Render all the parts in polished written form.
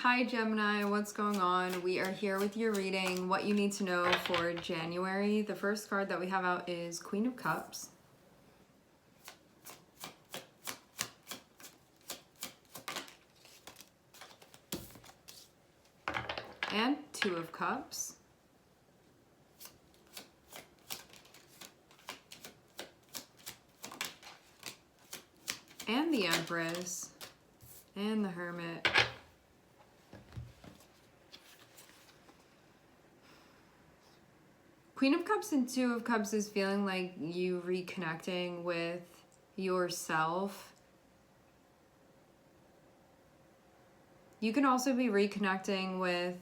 Hi Gemini, what's going on? We are here with your reading, what you need to know for January. The first card that we have out is Queen of Cups. And Two of Cups. And the Empress. And the Hermit. Queen of Cups and Two of Cups is feeling like you reconnecting with yourself. You can also be reconnecting with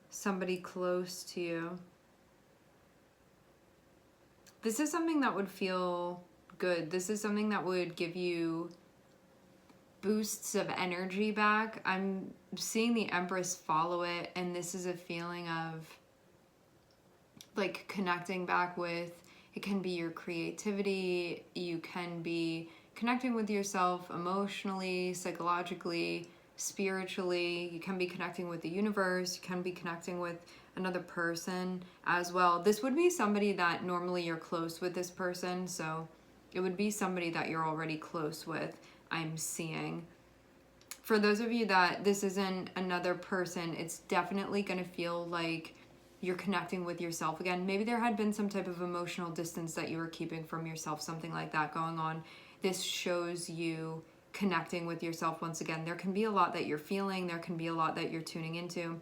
somebody close to you. This is something that would feel good. This is something that would give you boosts of energy back. I'm seeing the Empress follow it, and this is a feeling of like connecting back with, it can be your creativity, you can be connecting with yourself emotionally, psychologically, spiritually, you can be connecting with the universe, you can be connecting with another person as well. This would be somebody that normally you're close with this person, so it would be somebody that you're already close with, I'm seeing. For those of you that this isn't another person, it's definitely going to feel like you're connecting with yourself again. Maybe there had been some type of emotional distance that you were keeping from yourself, something like that going on. This shows you connecting with yourself once again. There can be a lot that you're feeling, there can be a lot that you're tuning into.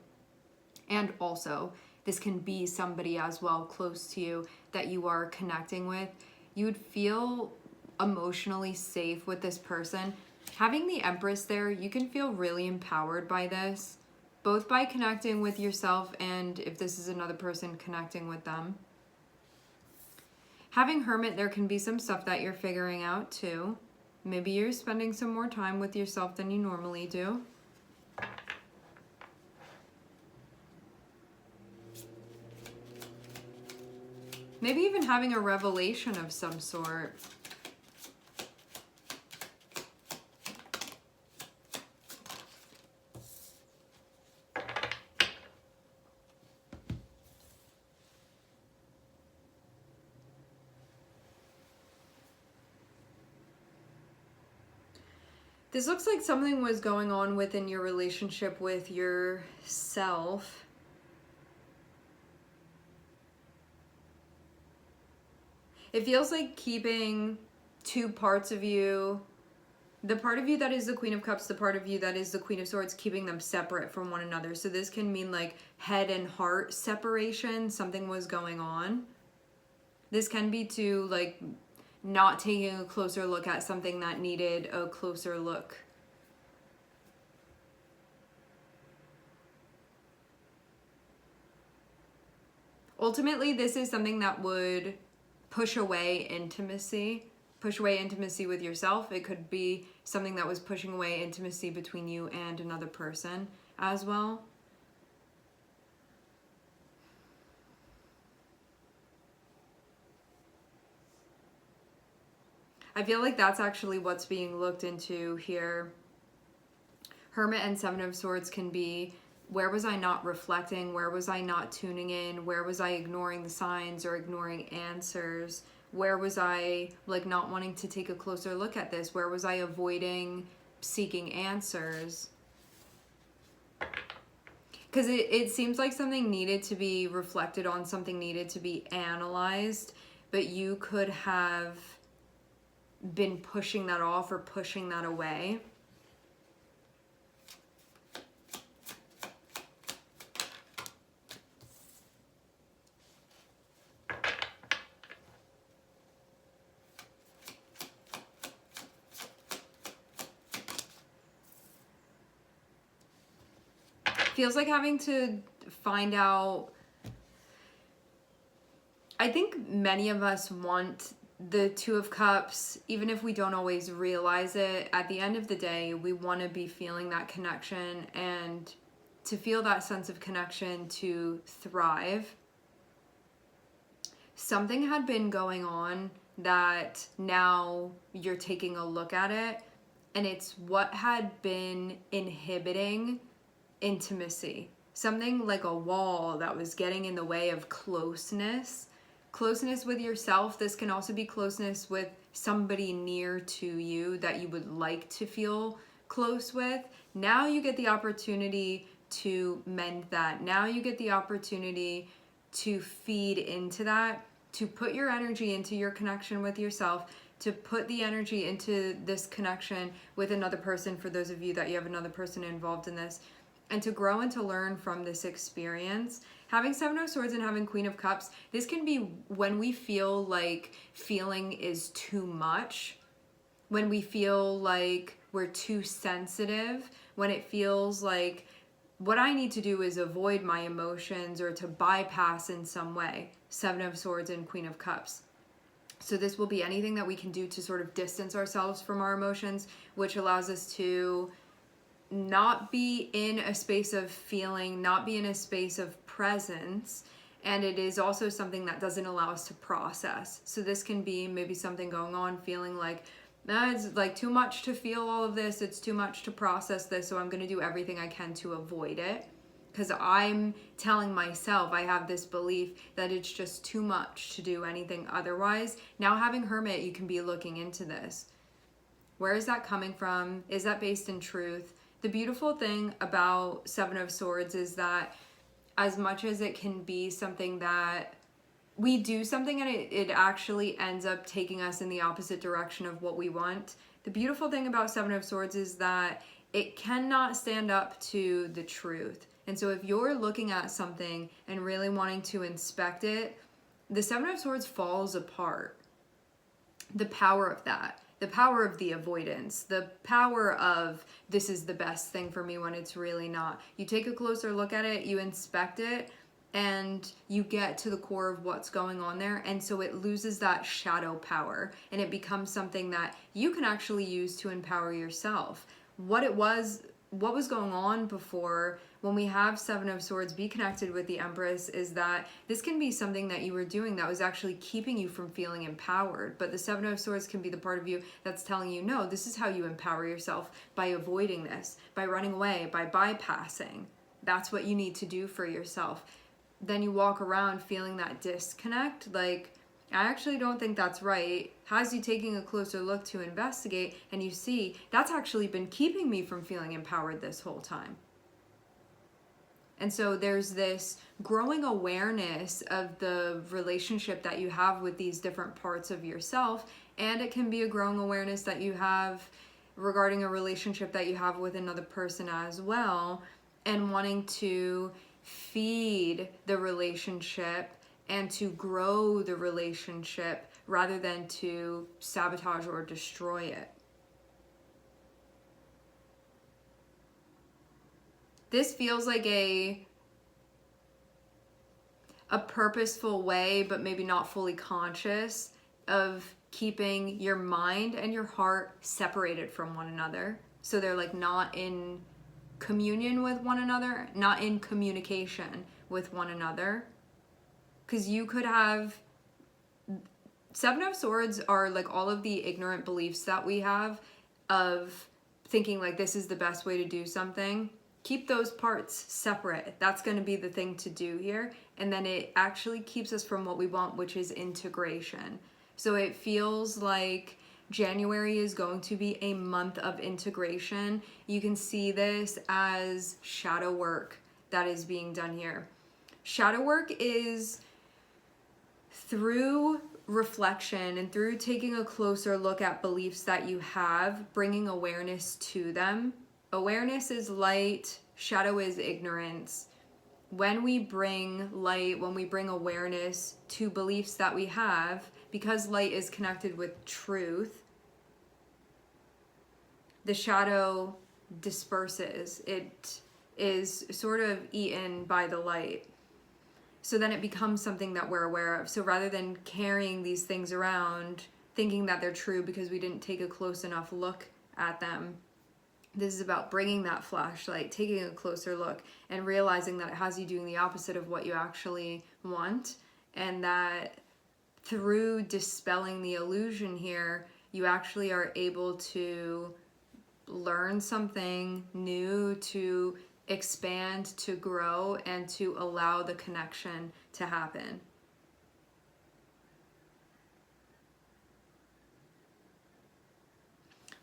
And also, this can be somebody as well close to you that you are connecting with. You would feel emotionally safe with this person. Having the Empress there, you can feel really empowered by this, both by connecting with yourself and if this is another person, connecting with them. Having Hermit, there can be some stuff that you're figuring out too. Maybe you're spending some more time with yourself than you normally do. Maybe even having a revelation of some sort. This looks like something was going on within your relationship with yourself. It feels like keeping two parts of you, the part of you that is the Queen of Cups, the part of you that is the Queen of Swords, keeping them separate from one another. So this can mean like head and heart separation. Something was going on. This can be to like not taking a closer look at something that needed a closer look. Ultimately, this is something that would push away intimacy with yourself. It could be something that was pushing away intimacy between you and another person as well. I feel like that's actually what's being looked into here. Hermit and Seven of Swords can be, where was I not reflecting? Where was I not tuning in? Where was I ignoring the signs or ignoring answers? Where was I like not wanting to take a closer look at this? Where was I avoiding seeking answers? Because it seems like something needed to be reflected on, something needed to be analyzed, but you could have been pushing that off or pushing that away. Feels like having to find out. I think many of us want the Two of Cups, even if we don't always realize it. At the end of the day, we want to be feeling that connection, and to feel that sense of connection to thrive. Something had been going on that now you're taking a look at it, and it's what had been inhibiting intimacy, something like a wall that was getting in the way of closeness. Closeness with yourself. This can also be closeness with somebody near to you that you would like to feel close with. Now you get the opportunity to mend that. Now you get the opportunity to feed into that, to put your energy into your connection with yourself, to put the energy into this connection with another person, for those of you that you have another person involved in this, and to grow and to learn from this experience. Having Seven of Swords and having Queen of Cups, this can be when we feel like feeling is too much, when we feel like we're too sensitive, when it feels like what I need to do is avoid my emotions or to bypass in some way. Seven of Swords and Queen of Cups. So this will be anything that we can do to sort of distance ourselves from our emotions, which allows us to not be in a space of feeling, not be in a space of presence. And it is also something that doesn't allow us to process. So this can be maybe something going on, feeling like, it's like too much to feel all of this, it's too much to process this, so I'm going to do everything I can to avoid it. Because I'm telling myself, I have this belief that it's just too much to do anything otherwise. Now having Hermit, you can be looking into this. Where is that coming from? Is that based in truth? The beautiful thing about Seven of Swords is that as much as it can be something that we do something and it actually ends up taking us in the opposite direction of what we want, the beautiful thing about Seven of Swords is that it cannot stand up to the truth. And so if you're looking at something and really wanting to inspect it, the Seven of Swords falls apart. The power of that, the power of the avoidance, the power of this is the best thing for me when it's really not. You take a closer look at it, you inspect it, and you get to the core of what's going on there. And so it loses that shadow power and it becomes something that you can actually use to empower yourself. What was going on before, when we have Seven of Swords be connected with the Empress, is that this can be something that you were doing that was actually keeping you from feeling empowered. But the Seven of Swords can be the part of you that's telling you, no, this is how you empower yourself, by avoiding this, by running away, by bypassing. That's what you need to do for yourself. Then you walk around feeling that disconnect, like, I actually don't think that's right. Has you taking a closer look to investigate, and you see that's actually been keeping me from feeling empowered this whole time. And so there's this growing awareness of the relationship that you have with these different parts of yourself, and it can be a growing awareness that you have regarding a relationship that you have with another person as well, and wanting to feed the relationship and to grow the relationship rather than to sabotage or destroy it. This feels like a purposeful way, but maybe not fully conscious, of keeping your mind and your heart separated from one another. So they're like not in communion with one another, not in communication with one another. Because you could have, Seven of Swords are like all of the ignorant beliefs that we have of thinking like this is the best way to do something. Keep those parts separate. That's going to be the thing to do here. And then it actually keeps us from what we want, which is integration. So it feels like January is going to be a month of integration. You can see this as shadow work that is being done here. Shadow work is through reflection and through taking a closer look at beliefs that you have, bringing awareness to them. Awareness is light, shadow is ignorance. When we bring light, when we bring awareness to beliefs that we have, because light is connected with truth, the shadow disperses. It is sort of eaten by the light. So then it becomes something that we're aware of. So rather than carrying these things around, thinking that they're true because we didn't take a close enough look at them, this is about bringing that flashlight, taking a closer look, and realizing that it has you doing the opposite of what you actually want. And that through dispelling the illusion here, you actually are able to learn something new, to expand, to grow, and to allow the connection to happen.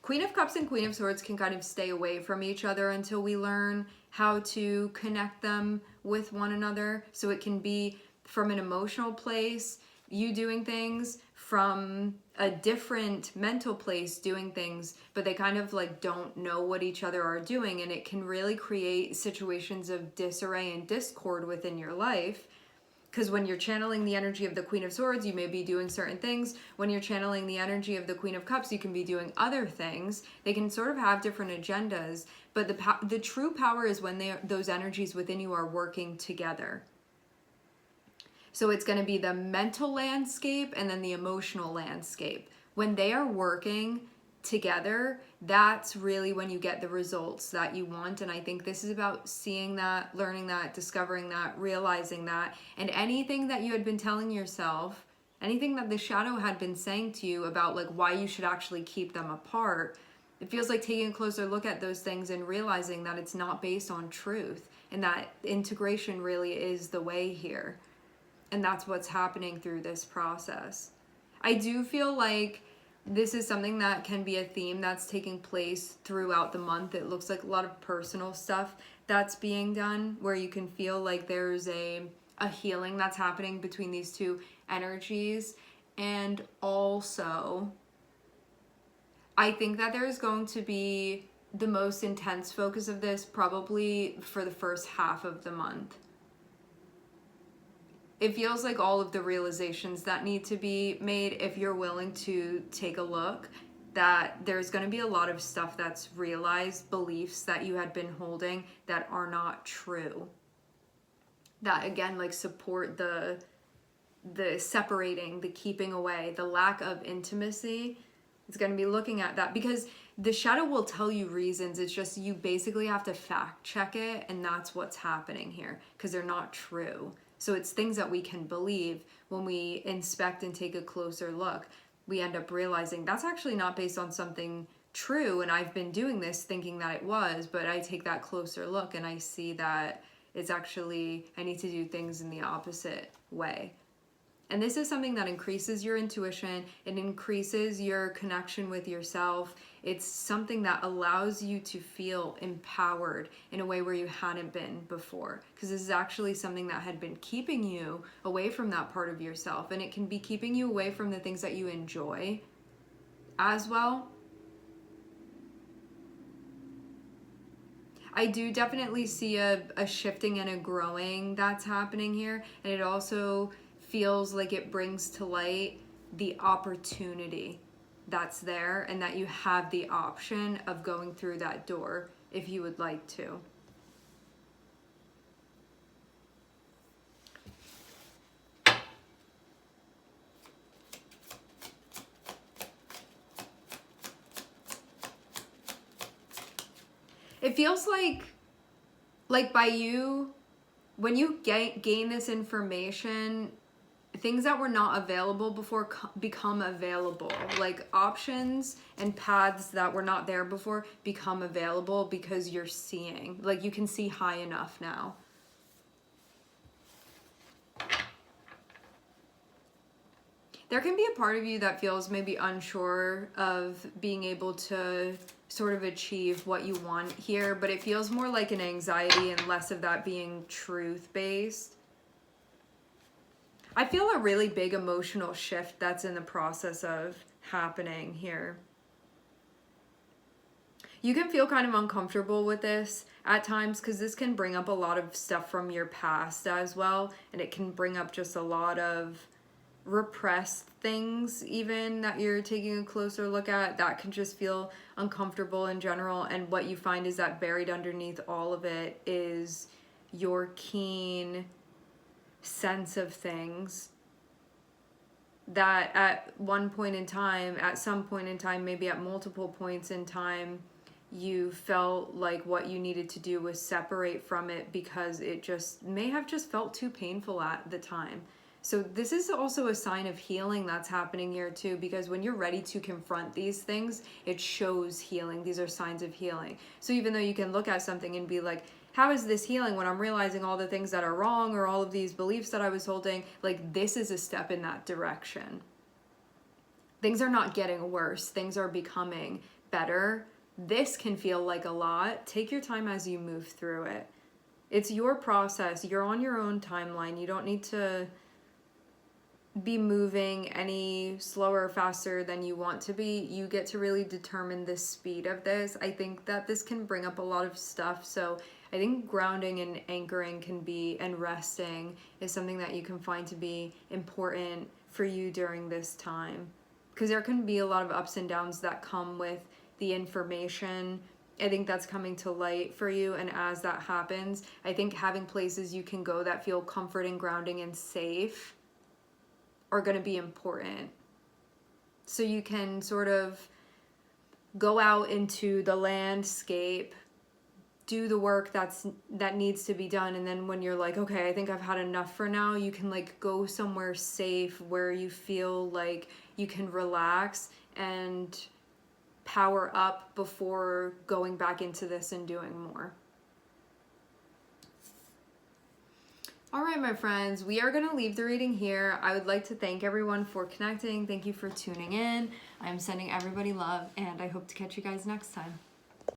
Queen of Cups and Queen of Swords can kind of stay away from each other until we learn how to connect them with one another. So it can be from an emotional place, you doing things, from a different mental place doing things, but they kind of like don't know what each other are doing, and it can really create situations of disarray and discord within your life. Because when you're channeling the energy of the Queen of Swords, you may be doing certain things. When you're channeling the energy of the Queen of Cups, you can be doing other things. They can sort of have different agendas, but the true power is when those energies within you are working together. So it's going to be the mental landscape and then the emotional landscape. When they are working together, that's really when you get the results that you want. And I think this is about seeing that, learning that, discovering that, realizing that. And anything that you had been telling yourself, anything that the shadow had been saying to you about like why you should actually keep them apart, it feels like taking a closer look at those things and realizing that it's not based on truth, and that integration really is the way here. And that's what's happening through this process. I do feel like this is something that can be a theme that's taking place throughout the month. It looks like a lot of personal stuff that's being done, where you can feel like there's a healing that's happening between these two energies. And also, I think that there's going to be the most intense focus of this probably for the first half of the month. It feels like all of the realizations that need to be made, if you're willing to take a look, that there's going to be a lot of stuff that's realized, beliefs that you had been holding that are not true. That again, like support the separating, the keeping away, the lack of intimacy. It's going to be looking at that, because the shadow will tell you reasons. It's just you basically have to fact check it, and that's what's happening here, because they're not true. So it's things that we can believe. When we inspect and take a closer look, we end up realizing that's actually not based on something true, and I've been doing this thinking that it was, but I take that closer look and I see that it's actually, I need to do things in the opposite way. And this is something that increases your intuition, it increases your connection with yourself. It's something that allows you to feel empowered in a way where you hadn't been before. Because this is actually something that had been keeping you away from that part of yourself. And it can be keeping you away from the things that you enjoy as well. I do definitely see a shifting and a growing that's happening here. And it also feels like it brings to light the opportunity that's there, and that you have the option of going through that door if you would like to. It feels like by you, when you gain this information, things that were not available before become available. Like options and paths that were not there before become available because you're seeing. Like you can see high enough now. There can be a part of you that feels maybe unsure of being able to sort of achieve what you want here, but it feels more like an anxiety and less of that being truth-based. I feel a really big emotional shift that's in the process of happening here. You can feel kind of uncomfortable with this at times, because this can bring up a lot of stuff from your past as well, and it can bring up just a lot of repressed things even that you're taking a closer look at that can just feel uncomfortable in general. And what you find is that buried underneath all of it is your keen sense of things that at one point in time, at some point in time, maybe at multiple points in time, you felt like what you needed to do was separate from it because it just may have just felt too painful at the time. So this is also a sign of healing that's happening here too, because when you're ready to confront these things, it shows healing. These are signs of healing. So even though you can look at something and be like, how is this healing when I'm realizing all the things that are wrong or all of these beliefs that I was holding? Like, this is a step in that direction. Things are not getting worse. Things are becoming better. This can feel like a lot. Take your time as you move through it. It's your process. You're on your own timeline. You don't need to be moving any slower or faster than you want to be. You get to really determine the speed of this. I think that this can bring up a lot of stuff. So I think grounding and anchoring can be, and resting is something that you can find to be important for you during this time. Because there can be a lot of ups and downs that come with the information. I think that's coming to light for you. And as that happens, I think having places you can go that feel comforting, grounding, and safe are going to be important. So you can sort of go out into the landscape, do the work that needs to be done, and then when you're like, okay, I think I've had enough for now, you can like go somewhere safe where you feel like you can relax and power up before going back into this and doing more. All right, my friends, we are going to leave the reading here. I would like to thank everyone for connecting. Thank you for tuning in. I'm sending everybody love, and I hope to catch you guys next time.